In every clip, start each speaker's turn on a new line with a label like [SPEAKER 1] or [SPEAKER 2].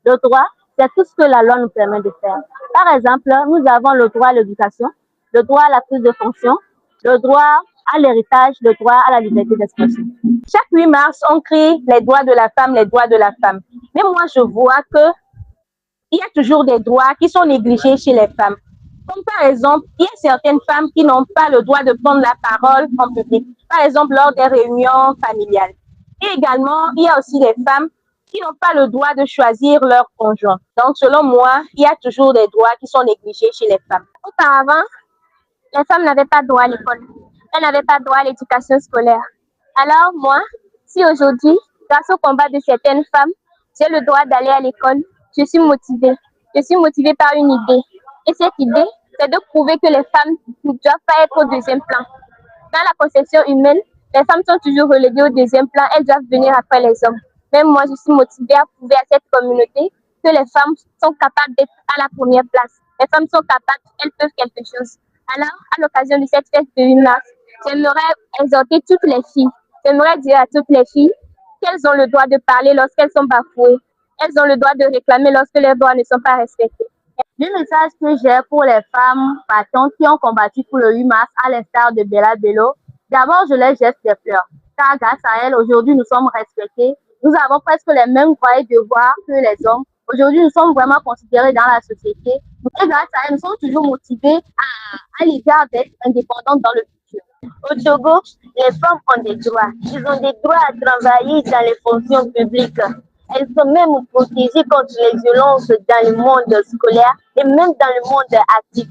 [SPEAKER 1] Le droit, c'est tout ce que la loi nous permet de faire. Par exemple, nous avons le droit à l'éducation, le droit à la prise de fonction, le droit à l'héritage, le droit à la liberté d'expression. Chaque 8 mars, on crie les droits de la femme, les droits de la femme. Mais moi, je vois que il y a toujours des droits qui sont négligés chez les femmes. Comme par exemple, il y a certaines femmes qui n'ont pas le droit de prendre la parole en public, par exemple lors des réunions familiales. Et également, il y a aussi les femmes qui n'ont pas le droit de choisir leur conjoint. Donc, selon moi, il y a toujours des droits qui sont négligés chez les femmes. Auparavant, les femmes n'avaient pas droit à l'école. Elles n'avaient pas droit à l'éducation scolaire. Alors moi, si aujourd'hui, grâce au combat de certaines femmes, j'ai le droit d'aller à l'école, je suis motivée. Je suis motivée par une idée. Et cette idée, c'est de prouver que les femmes ne doivent pas être au deuxième plan. Dans la conception humaine, les femmes sont toujours reléguées au deuxième plan, elles doivent venir après les hommes. Même moi, je suis motivée à prouver à cette communauté que les femmes sont capables d'être à la première place. Les femmes sont capables, elles peuvent quelque chose. Alors, à l'occasion de cette fête de 8 mars, j'aimerais exhorter toutes les filles, j'aimerais dire à toutes les filles qu'elles ont le droit de parler lorsqu'elles sont bafouées. Elles ont le droit de réclamer lorsque leurs droits ne sont pas respectés. Le message que j'ai pour les femmes battantes qui ont combattu pour le 8 mars, à l'instar de Bella Bello, d'abord, je leur jette des fleurs. Car grâce à elles, aujourd'hui, nous sommes respectés. Nous avons presque les mêmes droits et devoirs que les hommes. Aujourd'hui, nous sommes vraiment considérés dans la société. Et grâce à elles, nous sommes toujours motivés à l'égard d'être indépendantes dans le futur. Au Togo, les femmes ont des droits. Ils ont des droits à travailler dans les fonctions publiques. Elles sont même protégées contre les violences dans le monde scolaire et même dans le monde actif.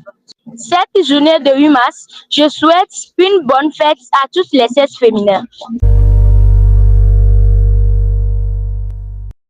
[SPEAKER 1] Cette journée de 8 mars, je souhaite une bonne fête à tous les sexes féminins.